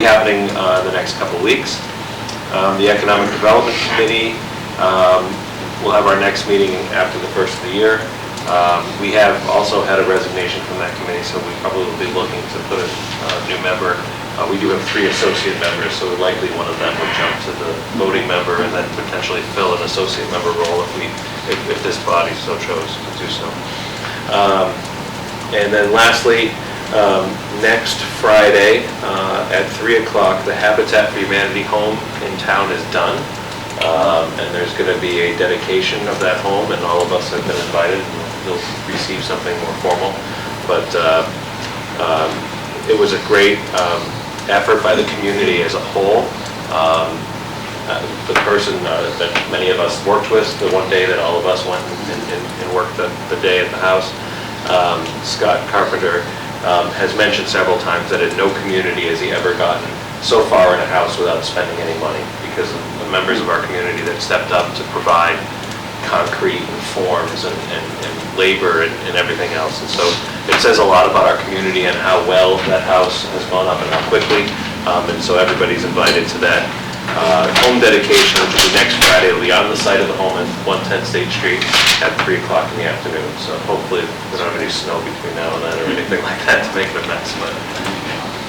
happening the next couple weeks. The Economic Development Committee will have our next meeting after the first of the year. We have also had a resignation from that committee, so we probably will be looking to put a new member. We do have 3 associate members, so likely one of them would jump to the voting member and then potentially fill an associate member role if this body so chose to do so. And then lastly, next Friday at 3 o'clock, the Habitat for Humanity home in town is done. And there's going to be a dedication of that home, and all of us have been invited. You'll receive something more formal. But it was a great effort by the community as a whole. The person that many of us worked with, the one day that all of us went and worked the day at the house, Scott Carpenter, has mentioned several times that in no community has he ever gotten so far in a house without spending any money, because of the members of our community that stepped up to provide concrete and forms and labor and everything else. And so it says a lot about our community and how well that house has gone up and how quickly. And so everybody's invited to that home dedication, which will be next Friday. It'll be on the site of the home at 110 State Street at 3 o'clock in the afternoon. So hopefully we don't have any snow between now and then or anything like that to make it a mess. But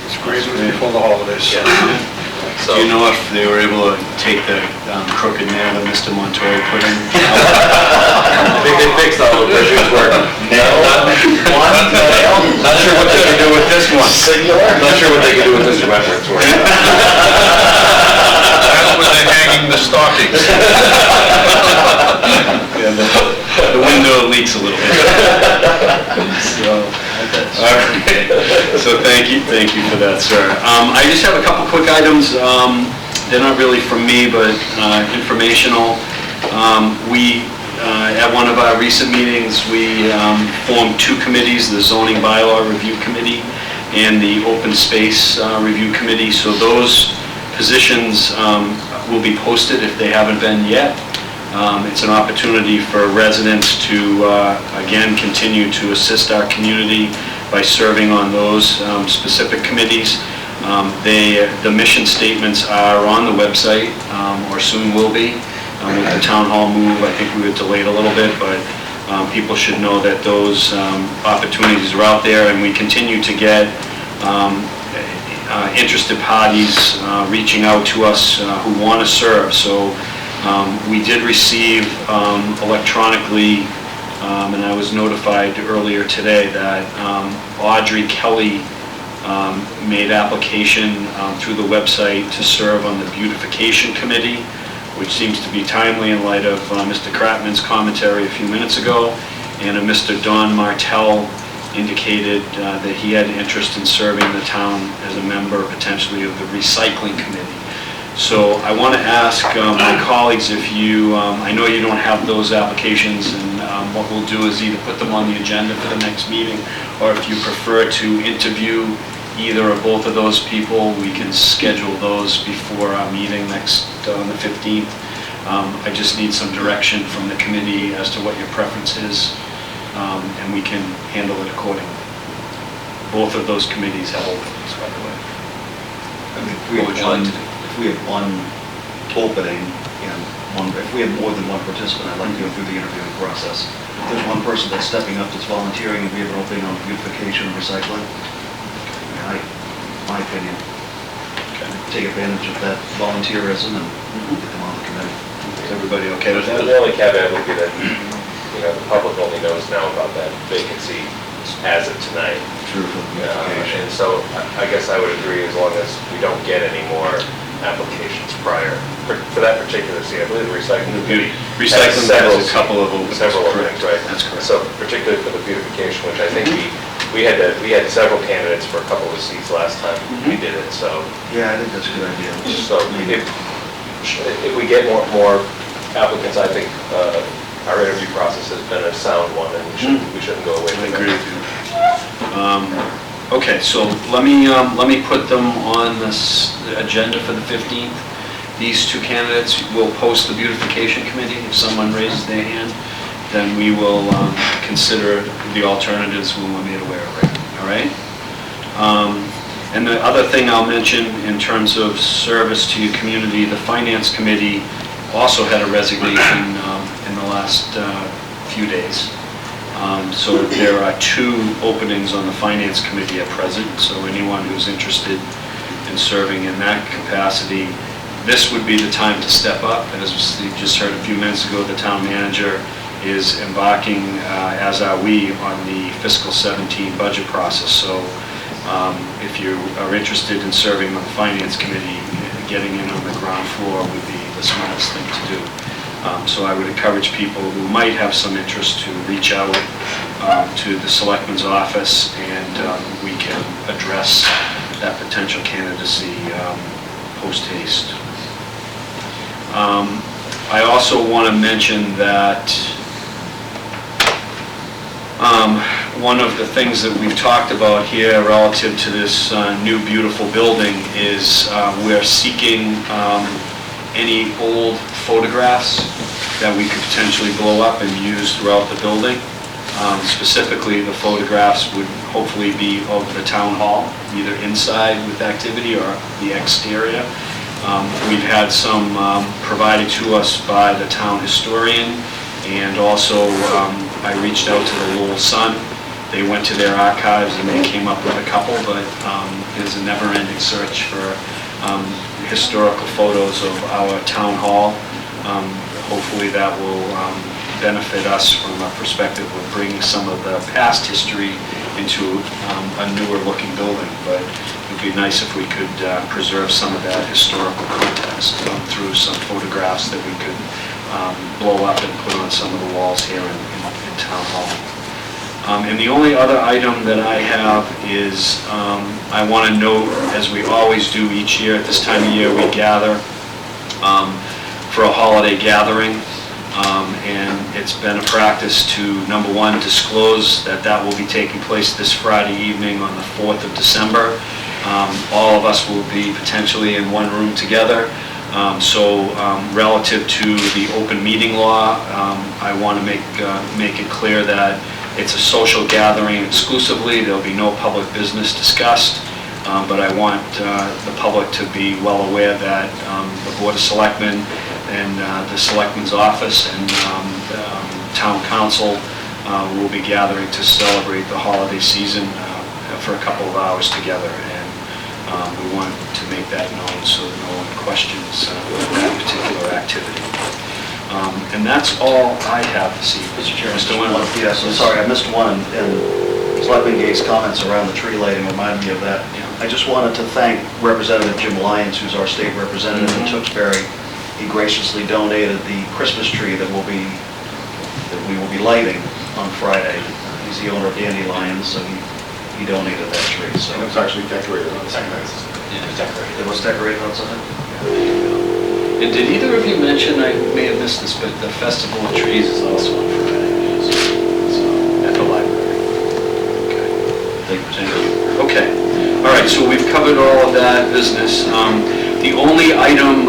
it's great before the holidays. Yeah. So, do you know if they were able to take the crooked nail that Mr. Montori put in? I think they fixed all the bridges work. Not sure what they can do with this one. Singular? Not sure what they can do with Mr. Wentworth's work. That's when they're hanging the stockings. Yeah, the window leaks a little bit. So thank you for that, sir. I just have a couple quick items. They're not really from me, but informational. At one of our recent meetings, we formed 2 committees, the Zoning Bylaw Review Committee and the Open Space Review Committee. So those positions will be posted if they haven't been yet. It's an opportunity for residents to, again, continue to assist our community by serving on those specific committees. The mission statements are on the website, or soon will be. With the town hall move, I think we were delayed a little bit, but people should know that those opportunities are out there, and we continue to get interested parties reaching out to us who want to serve. So we did receive electronically, and I was notified earlier today that Audrey Kelly made application through the website to serve on the Beautification Committee, which seems to be timely in light of Mr. Kratman's commentary a few minutes ago, and Mr. Don Martell indicated that he had interest in serving the town as a member potentially of the Recycling Committee. So I want to ask my colleagues if you, I know you don't have those applications, and what we'll do is either put them on the agenda for the next meeting, or if you prefer to interview either or both of those people, we can schedule those before our meeting next on the 15th. I just need some direction from the committee as to what your preference is, and we can handle it accordingly. Both of those committees have openings, by the way. I mean, if we have one opening, and if we have more than one participant, I'd like to go through the interviewing process. If there's one person that's stepping up that's volunteering and we have an opening on beautification and recycling, my opinion, take advantage of that volunteerism and get them on the committee. Is everybody okay with that? The only caveat would be that the public only knows now about that vacancy as of tonight. True for the beautification. And so I guess I would agree, as long as we don't get any more applications prior for that particular seat. I believe the recycling committee Recycling has a couple of openings. Several openings, right? That's correct. So particularly for the beautification, which I think we had several candidates for a couple of seats last time we did it. So yeah, I think that's a good idea. So if we get more applicants, I think our interview process has been a sound one, and we shouldn't go away from it. I agree with you. Okay, so let me put them on this agenda for the 15th. These 2 candidates will post the beautification committee. If someone raises their hand, then we will consider the alternatives when we're made aware of it. All right? And the other thing I'll mention in terms of service to your community, the Finance Committee also had a resignation in the last few days. So there are 2 openings on the Finance Committee at present, so anyone who's interested in serving in that capacity, this would be the time to step up. As you just heard a few minutes ago, the town manager is embarking, as are we, on the fiscal 17 budget process. So if you are interested in serving on the Finance Committee, getting in on the ground floor would be the smartest thing to do. So I would encourage people who might have some interest to reach out to the Selectmen's office, and we can address that potential candidacy post haste. I also want to mention that one of the things that we've talked about here relative to this new beautiful building is we're seeking any old photographs that we could potentially blow up and use throughout the building. Specifically, the photographs would hopefully be of the town hall, either inside with activity or the exterior. We've had some provided to us by the town historian, and also I reached out to the Lowell Sun. They went to their archives and they came up with a couple, but there's a never-ending search for historical photos of our town hall. Hopefully that will benefit us from a perspective of bringing some of the past history into a newer looking building, but it would be nice if we could preserve some of that historical context through some photographs that we could blow up and put on some of the walls here in Town Hall. And the only other item that I have is I want to note, as we always do each year, at this time of year we gather for a holiday gathering, and it's been a practice to, number one, disclose that that will be taking place this Friday evening on the 4th of December. All of us will be potentially in one room together. So relative to the open meeting law, I want to make it clear that it's a social gathering exclusively. There'll be no public business discussed, but I want the public to be well aware that the Board of Selectmen and the Selectmen's office and Town Council will be gathering to celebrate the holiday season for a couple of hours together. And we want to make that known so that no one questions that particular activity. And that's all I have this evening. Mr. Chairman, Mr. Wynn. Yes, I'm sorry, I missed one, and Selectman Gay's comments around the tree lighting reminded me of that. Yeah. I just wanted to thank Representative Jim Lyons, who's our state representative in Tewksbury. He graciously donated the Christmas tree that we will be lighting on Friday. He's the owner of Dandy Lyons, so he donated that tree. So And it was actually decorated on the second night. it was decorated outside. And did either of you mention, I may have missed this, but the Festival of Trees is also on Friday, so at the library. Okay. Thank you. Okay. All right, so we've covered all of that business. The only item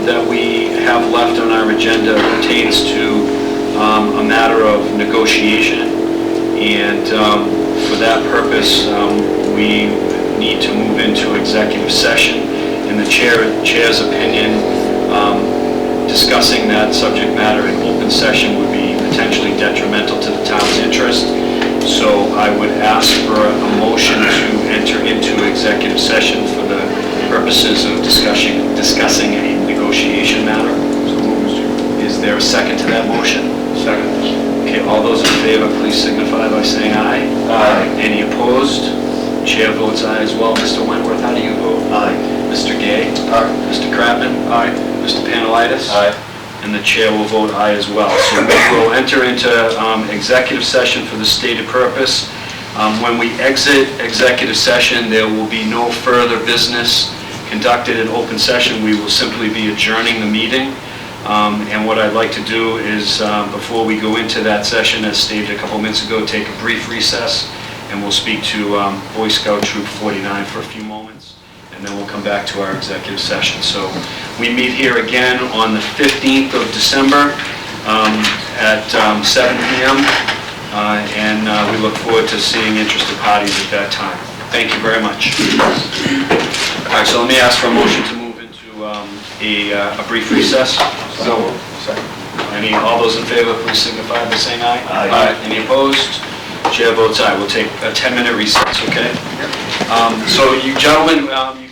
that we have left on our agenda pertains to a matter of negotiation, and for that purpose, we need to move into executive session. In the chair's opinion, discussing that subject matter in open session would be potentially detrimental to the town's interest. So I would ask for a motion to enter into executive session for the purposes of discussing a negotiation matter. Is there a second to that motion? Second. Okay, all those in favor, please signify by saying aye. Aye. Any opposed? Chair votes aye as well. Mr. Wentworth, how do you vote? Aye. Mr. Gay? Aye. Mr. Kratman? Aye. Mr. Panelitis? Aye. And the chair will vote aye as well. So we will enter into executive session for the stated purpose. When we exit executive session, there will be no further business conducted in open session. We will simply be adjourning the meeting. And what I'd like to do is, before we go into that session, as stated a couple minutes ago, take a brief recess, and we'll speak to Boy Scout Troop 49 for a few moments, and then we'll come back to our executive session. So we meet here again on the 15th of December at 7 p.m., and we look forward to seeing interested parties at that time. Thank you very much. All right, so let me ask for a motion to move into a brief recess. So, second. All those in favor, please signify by saying aye. Aye. Any opposed? Chair votes aye. We'll take a 10-minute recess, okay? So you gentlemen, you